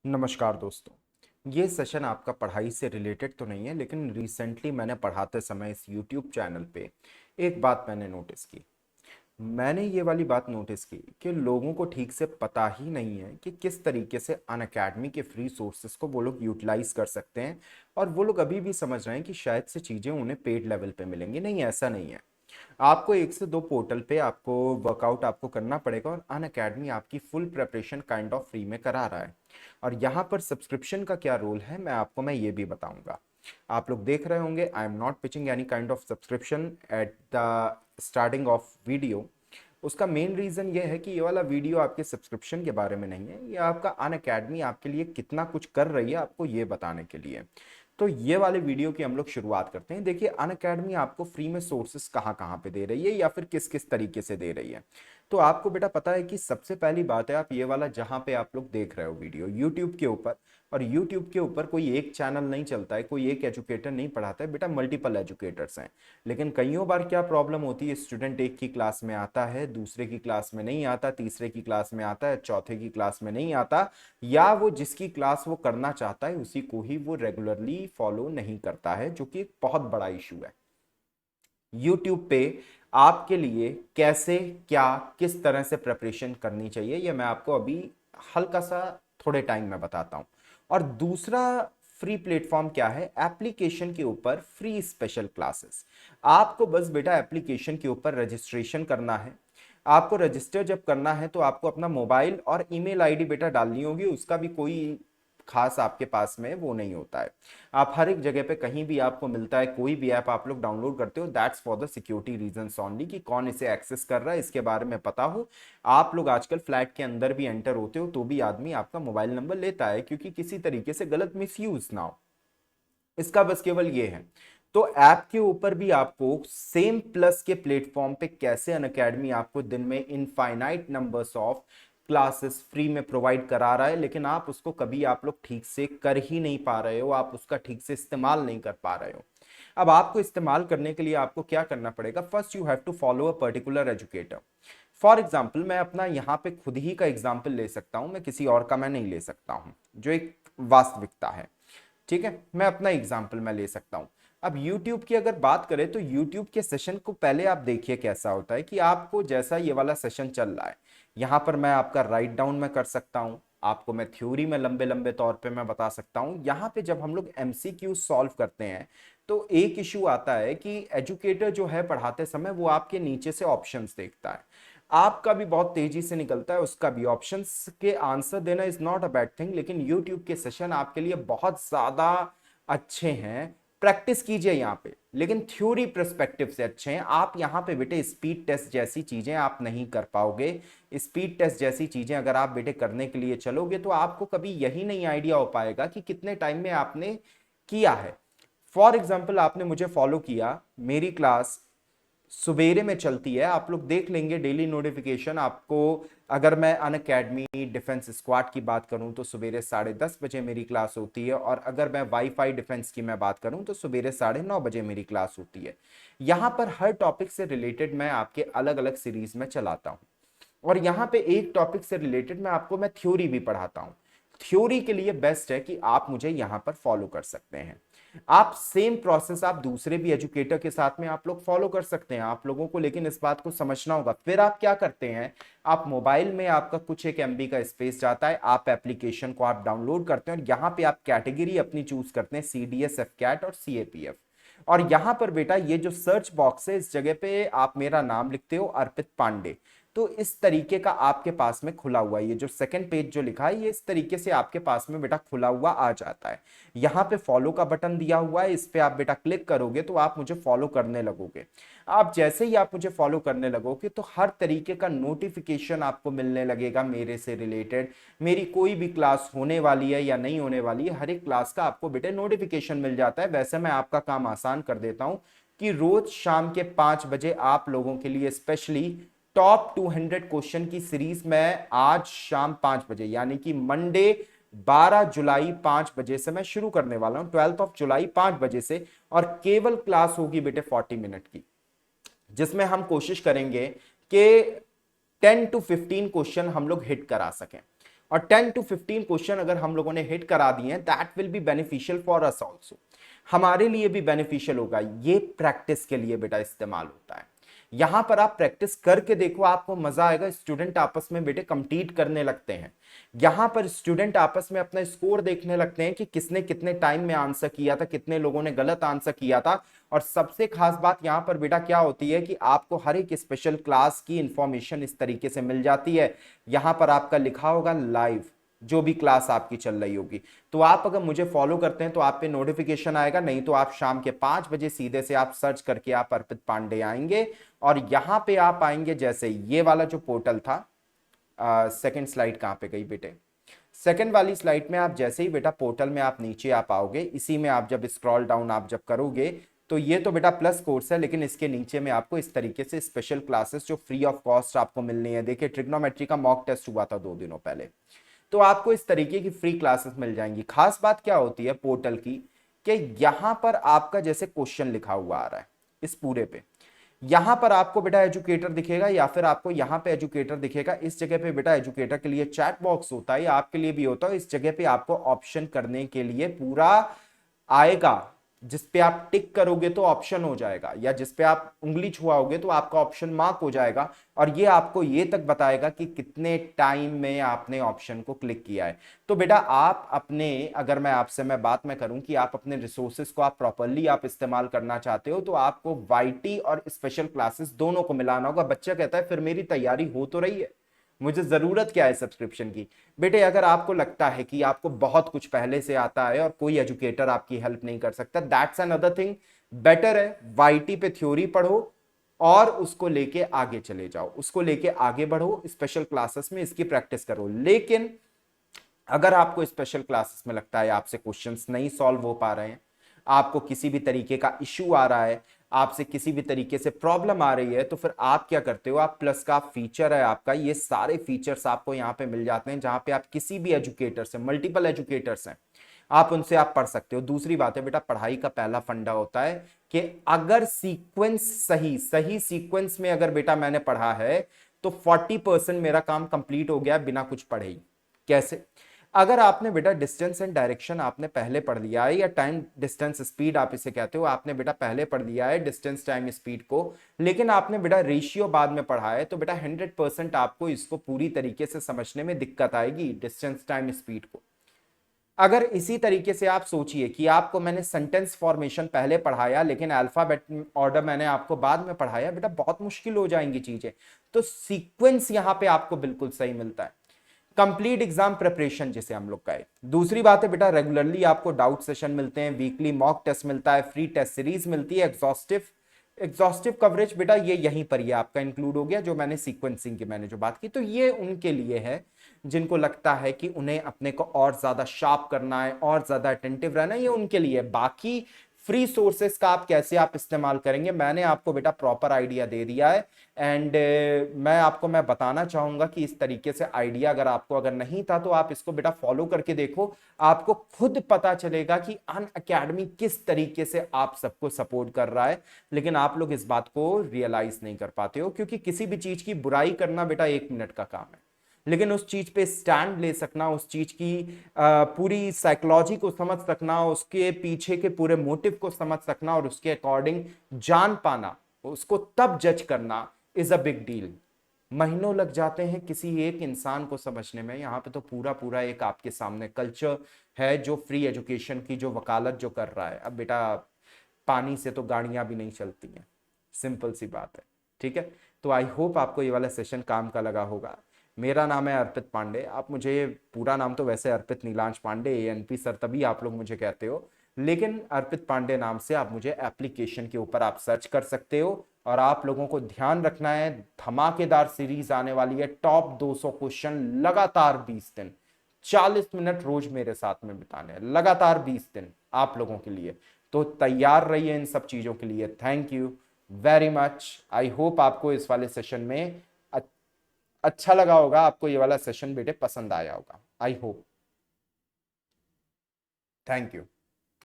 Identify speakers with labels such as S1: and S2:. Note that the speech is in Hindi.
S1: नमस्कार दोस्तों। ये सेशन आपका पढ़ाई से रिलेटेड तो नहीं है, लेकिन रिसेंटली मैंने पढ़ाते समय इस यूट्यूब चैनल पे एक बात मैंने नोटिस की। मैंने ये वाली बात नोटिस की कि लोगों को ठीक से पता ही नहीं है कि किस तरीके से अनअकैडमी के फ्री सोर्सेज को वो लोग यूटिलाइज कर सकते हैं। और वो लोग अभी भी समझ रहे हैं कि शायद से चीज़ें उन्हें पेड लेवल पे मिलेंगी। नहीं, ऐसा नहीं है। आपको एक से दो पोर्टल पे आपको वर्कआउट आपको करना पड़ेगा, और अन अकेडमी आपकी full preparation kind of free में करा रहा है। और यहाँ पर सब्सक्रिप्शन का क्या रोल है, मैं ये भी बताऊंगा। आप लोग देख रहे होंगे, I am not pitching any kind of subscription at the starting of video. उसका मेन रीज़न ये है कि ये वाला वीडियो आपके सब्सक्रिप्शन के बारे में नहीं है, ये आपका अन अकेडमी आपके लिए कितना कुछ कर रही है आपको ये बताने के लिए। तो ये वाले वीडियो की हम लोग शुरुआत करते हैं। देखिए, अन अकेडमी आपको फ्री में सोर्सेस कहाँ कहाँ पे दे रही है या फिर किस किस तरीके से दे रही है। तो आपको बेटा पता है कि सबसे पहली बात है, आप ये वाला जहाँ पे आप लोग देख रहे हो वीडियो यूट्यूब के ऊपर, और यूट्यूब के ऊपर कोई एक चैनल नहीं चलता है, कोई एक एजुकेटर नहीं पढ़ाता है बेटा, मल्टीपल एजुकेटर्स हैं। लेकिन कईयों बार क्या प्रॉब्लम होती है, स्टूडेंट एक की क्लास में आता है, दूसरे की क्लास में नहीं आता, तीसरे की क्लास में आता है, चौथे की क्लास में नहीं आता, या वो जिसकी क्लास वो करना चाहता है उसी को ही वो रेगुलरली फॉलो नहीं करता है, जो कि एक बहुत बड़ा इशू है। यूट्यूब पे आपके लिए कैसे, क्या, किस तरह से प्रिपरेशन करनी चाहिए, ये मैं आपको अभी हल्का सा थोड़े टाइम में बताता हूं। और दूसरा फ्री प्लेटफॉर्म क्या है, एप्लीकेशन के ऊपर फ्री स्पेशल क्लासेस। आपको बस बेटा एप्लीकेशन के ऊपर रजिस्ट्रेशन करना है। आपको रजिस्टर जब करना है तो आपको अपना मोबाइल और ईमेल आईडी बेटा डालनी होगी, उसका भी कोई खास आपके पास में वो नहीं होता है। आप हर एक जगह पे कहीं भी आपको मिलता है, कोई भी ऐप आप लोग डाउनलोड करते हो, that's for the security reasons only, कि कौन इसे एक्सेस कर रहा है इसके बारे में पता हो। आप लोग आजकल फ्लैट के अंदर भी एंटर होते हो तो भी आदमी आपका मोबाइल नंबर लेता है, क्योंकि किसी तरीके से गलत मिसयूज ना हो, इसका बस केवल ये है। तो ऐप के ऊपर भी आपको सेम प्लस के प्लेटफॉर्म पे कैसे अन अकेडमी आपको दिन में infinite numbers of classes free में प्रोवाइड करा रहा है, लेकिन आप उसको कभी आप लोग ठीक से कर ही नहीं पा रहे हो, आप उसका ठीक से इस्तेमाल नहीं कर पा रहे हो। अब आपको इस्तेमाल करने के लिए आपको क्या करना पड़ेगा, first you have to follow a particular educator. For example, मैं अपना यहाँ पे खुद ही का एग्जाम्पल ले सकता हूँ, मैं किसी और का मैं नहीं ले सकता हूँ, जो एक वास्तविकता है। ठीक है, मैं अपना एग्जाम्पल मैं ले सकता हूं। अब YouTube की अगर बात करें तो YouTube के सेशन को पहले आप देखिए कैसा होता है, कि आपको जैसा ये वाला सेशन चल रहा है, यहां पर मैं आपका राइट डाउन में कर सकता हूं, आपको मैं थ्योरी में लंबे लंबे तौर पे मैं बता सकता हूं। यहाँ पे जब हम लोग MCQ सॉल्व करते हैं तो एक इशू आता है कि एजुकेटर जो है पढ़ाते समय वो आपके नीचे से ऑप्शंस देखता है, आपका भी बहुत तेजी से निकलता है, उसका भी ऑप्शंस के आंसर देना is not a bad thing, लेकिन यूट्यूब के सेशन आपके लिए बहुत ज्यादा अच्छे हैं। प्रैक्टिस कीजिए यहाँ पे, लेकिन थ्योरी पर्सपेक्टिव से अच्छे हैं। आप यहाँ पे बेटे स्पीड टेस्ट जैसी चीजें आप नहीं कर पाओगे। स्पीड टेस्ट जैसी चीजें अगर आप बेटे करने के लिए चलोगे तो आपको कभी यही नहीं आइडिया हो पाएगा कि कितने टाइम में आपने किया है। फॉर एग्जाम्पल, आपने मुझे फॉलो किया, मेरी क्लास सुबेरे में चलती है, आप लोग देख लेंगे डेली नोटिफिकेशन आपको। अगर मैं अन अकेडमी डिफेंस स्क्वाड की बात करूं तो सुबेरे 10:30 बजे मेरी क्लास होती है, और अगर मैं वाईफाई डिफेंस की मैं बात करूं तो सुबेरे 9:30 बजे मेरी क्लास होती है। यहां पर हर टॉपिक से रिलेटेड मैं आपके अलग अलग सीरीज में चलाता हूं, और यहाँ पे एक टॉपिक से रिलेटेड मैं थ्योरी भी पढ़ाता हूँ। थ्योरी के लिए बेस्ट है कि आप मुझे यहाँ पर फॉलो कर सकते हैं। आप सेम प्रोसेस आप दूसरे भी एजुकेटर के साथ में आप लोग फॉलो कर सकते हैं, आप लोगों को लेकिन इस बात को समझना होगा। फिर आप क्या करते हैं, आप मोबाइल में आपका कुछ एक MB का स्पेस जाता है, आप एप्लीकेशन को आप डाउनलोड करते हैं, और यहाँ पे आप कैटेगरी अपनी चूज करते हैं, CDS, FCAT और CAPF। और यहां पर बेटा ये जो सर्च बॉक्स है, इस जगह पे आप मेरा नाम लिखते हो, अर्पित पांडे। तो इस तरीके का आपके पास में खुला हुआ है, ये जो सेकंड पेज जो लिखा है, ये इस तरीके से आपके पास में बेटा खुला हुआ आ जाता है। यहाँ पे फॉलो का बटन दिया हुआ है, इस पे आप बेटा क्लिक करोगे तो आप मुझे फॉलो करने लगोगे। आप जैसे ही आप मुझे फॉलो करने लगोगे तो हर तरीके का नोटिफिकेशन आपको मिलने लगेगा मेरे से रिलेटेड। मेरी कोई भी क्लास होने वाली है या नहीं होने वाली है, हर एक क्लास का आपको बेटे नोटिफिकेशन मिल जाता है। वैसे मैं आपका काम आसान कर देता हूं कि रोज शाम के 5 बजे आप लोगों के लिए स्पेशली टॉप 200 क्वेश्चन की सीरीज मैं आज शाम 5 बजे, यानी कि मंडे 12 जुलाई 5 बजे से मैं शुरू करने वाला हूं, 12 जुलाई 5 बजे से। और केवल क्लास होगी बेटे 40 मिनट की, जिसमें हम कोशिश करेंगे कि 10 to 15 क्वेश्चन हम लोग हिट करा सकें। और 10 to 15 क्वेश्चन अगर हम लोगों ने हिट करा दिए हैं, that will be beneficial for us also, हमारे लिए भी बेनिफिशियल होगा। ये प्रैक्टिस के लिए बेटा इस्तेमाल होता है। यहां पर आप प्रैक्टिस करके देखो, आपको मजा आएगा। स्टूडेंट आपस में बेटे कंपीट करने लगते हैं, यहां पर स्टूडेंट आपस में अपना स्कोर देखने लगते हैं कि किसने कितने टाइम में आंसर किया था, कितने लोगों ने गलत आंसर किया था। और सबसे खास बात यहां पर बेटा क्या होती है कि आपको हर एक स्पेशल क्लास की इंफॉर्मेशन इस तरीके से मिल जाती है। यहां पर आपका लिखा होगा लाइव, जो भी क्लास आपकी चल रही होगी। तो आप अगर मुझे फॉलो करते हैं तो आप पे नोटिफिकेशन आएगा, नहीं तो आप शाम के 5 बजे सीधे से आप सर्च करके आप अर्पित पांडे आएंगे और यहां पे आप आएंगे। जैसे ये वाला जो पोर्टल था, सेकंड स्लाइड कहां पे गई बेटे, सेकंड वाली स्लाइड में आप जैसे ही बेटा पोर्टल में आप नीचे आप आओगे, इसी में आप जब स्क्रॉल डाउन आप जब करोगे तो ये तो बेटा प्लस कोर्स है, लेकिन इसके नीचे में आपको इस तरीके से स्पेशल क्लासेस जो फ्री ऑफ कॉस्ट आपको मिलनी है। देखिए ट्रिग्नोमेट्री का मॉक टेस्ट हुआ था 2 दिनों पहले, तो आपको इस तरीके की फ्री क्लासेस मिल जाएंगी। खास बात क्या होती है पोर्टल की कि यहां पर आपका जैसे क्वेश्चन लिखा हुआ आ रहा है इस पूरे पे, यहां पर आपको बेटा एजुकेटर दिखेगा या फिर आपको यहां पे एजुकेटर दिखेगा। इस जगह पे बेटा एजुकेटर के लिए चैट बॉक्स होता है, आपके लिए भी होता है। इस जगह पे आपको ऑप्शन करने के लिए पूरा आएगा, जिस पे आप टिक करोगे तो ऑप्शन हो जाएगा, या जिस पे आप उंगली छुआओगे तो आपका ऑप्शन मार्क हो जाएगा। और ये आपको ये तक बताएगा कि कितने टाइम में आपने ऑप्शन को क्लिक किया है। तो बेटा आप अपने, अगर मैं आपसे मैं बात में करूं कि आप अपने रिसोर्सेज को आप प्रॉपरली आप इस्तेमाल करना चाहते हो, तो आपको वाईटी और स्पेशल क्लासेस दोनों को मिलाना होगा। बच्चा कहता है फिर मेरी तैयारी हो तो रही है, मुझे जरूरत क्या है सब्सक्रिप्शन की। बेटे अगर आपको लगता है कि आपको बहुत कुछ पहले से आता है और कोई एजुकेटर आपकी हेल्प नहीं कर सकता, दैट्स अनदर थिंग। बेटर है वाईटी पे थ्योरी पढ़ो और उसको लेके आगे चले जाओ, उसको लेके आगे बढ़ो, स्पेशल क्लासेस में इसकी प्रैक्टिस करो। लेकिन अगर आपको स्पेशल क्लासेस में लगता है आपसे क्वेश्चंस नहीं सॉल्व हो पा रहे हैं, आपको किसी भी तरीके का इश्यू आ रहा है, आपसे किसी भी तरीके से प्रॉब्लम आ रही है, तो फिर आप क्या करते हो, आप प्लस का फीचर है आपका, ये सारे फीचर्स आपको यहां पे मिल जाते हैं, जहां पे आप किसी भी एजुकेटर से, मल्टीपल एजुकेटर्स हैं, आप उनसे आप पढ़ सकते हो। दूसरी बात है बेटा, पढ़ाई का पहला फंडा होता है कि अगर सीक्वेंस सही सही सीक्वेंस में अगर बेटा मैंने पढ़ा है तो 40% मेरा काम कंप्लीट हो गया बिना कुछ पढ़े ही। कैसे? अगर आपने बेटा डिस्टेंस एंड डायरेक्शन आपने पहले पढ़ लिया है, या टाइम डिस्टेंस स्पीड आप इसे कहते हो, आपने बेटा पहले पढ़ लिया है डिस्टेंस टाइम स्पीड को, लेकिन आपने बेटा रेशियो बाद में पढ़ा है, तो बेटा 100% आपको इसको पूरी तरीके से समझने में दिक्कत आएगी डिस्टेंस टाइम स्पीड को। अगर इसी तरीके से आप सोचिए कि आपको मैंने सेंटेंस फॉर्मेशन पहले पढ़ाया लेकिन अल्फाबेट ऑर्डर मैंने आपको बाद में पढ़ाया, बेटा बहुत मुश्किल हो जाएंगी चीजें। तो सीक्वेंस यहां पे आपको बिल्कुल सही मिलता है। कंप्लीट एग्जाम प्रिपरेशन जिसे हम लोग कहें। दूसरी बात है बेटा, रेगुलरली आपको डाउट सेशन मिलते हैं, वीकली मॉक टेस्ट मिलता है, फ्री टेस्ट सीरीज मिलती है, एग्जॉस्टिव एग्जॉस्टिव कवरेज बेटा ये यहीं पर ये आपका इंक्लूड हो गया, जो मैंने सीक्वेंसिंग की मैंने जो बात की। तो ये उनके लिए है जिनको लगता है कि उन्हें अपने को और ज्यादा शार्प करना है और ज्यादा अटेंटिव रहना है, ये उनके लिए। बाकी फ्री सोर्सेस का आप कैसे आप इस्तेमाल करेंगे, मैंने आपको बेटा प्रॉपर आइडिया दे दिया है। एंड मैं बताना चाहूंगा कि इस तरीके से आइडिया अगर आपको अगर नहीं था तो आप इसको बेटा फॉलो करके देखो, आपको खुद पता चलेगा कि अन अकेडमी किस तरीके से आप सबको सपोर्ट कर रहा है। लेकिन आप लोग इस बात को रियलाइज नहीं कर पाते हो, क्योंकि किसी भी चीज की बुराई करना बेटा 1 मिनट का काम है, लेकिन उस चीज पे स्टैंड ले सकना, उस चीज की पूरी साइकोलॉजी को समझ सकना, उसके पीछे के पूरे मोटिव को समझ सकना और उसके अकॉर्डिंग जान पाना, उसको तब जज करना इज अ बिग डील। महीनों लग जाते हैं किसी एक इंसान को समझने में, यहाँ पे तो पूरा पूरा एक आपके सामने कल्चर है जो फ्री एजुकेशन की जो वकालत जो कर रहा है। अब बेटा पानी से तो गाड़ियां भी नहीं चलती हैं, सिंपल सी बात है। ठीक है, तो आई होप आपको ये वाला सेशन काम का लगा होगा। मेरा नाम है अर्पित पांडे, आप मुझे, पूरा नाम तो वैसे अर्पित नीलांश पांडे, एएनपी सर तभी आप लोग मुझे कहते हो, लेकिन अर्पित पांडे नाम से आप मुझे एप्लीकेशन के ऊपर आप सर्च कर सकते हो। और आप लोगों को ध्यान रखना है, धमाकेदार सीरीज आने वाली है, टॉप 200 क्वेश्चन लगातार 20 दिन, 40 मिनट रोज मेरे साथ में बिताने हैं, लगातार 20 दिन आप लोगों के लिए। तो तैयार रहिए इन सब चीजों के लिए। Thank you very much. I hope आपको इस वाले सेशन में अच्छा लगा होगा, आपको ये वाला सेशन बेटे पसंद आया होगा। I hope. Thank you.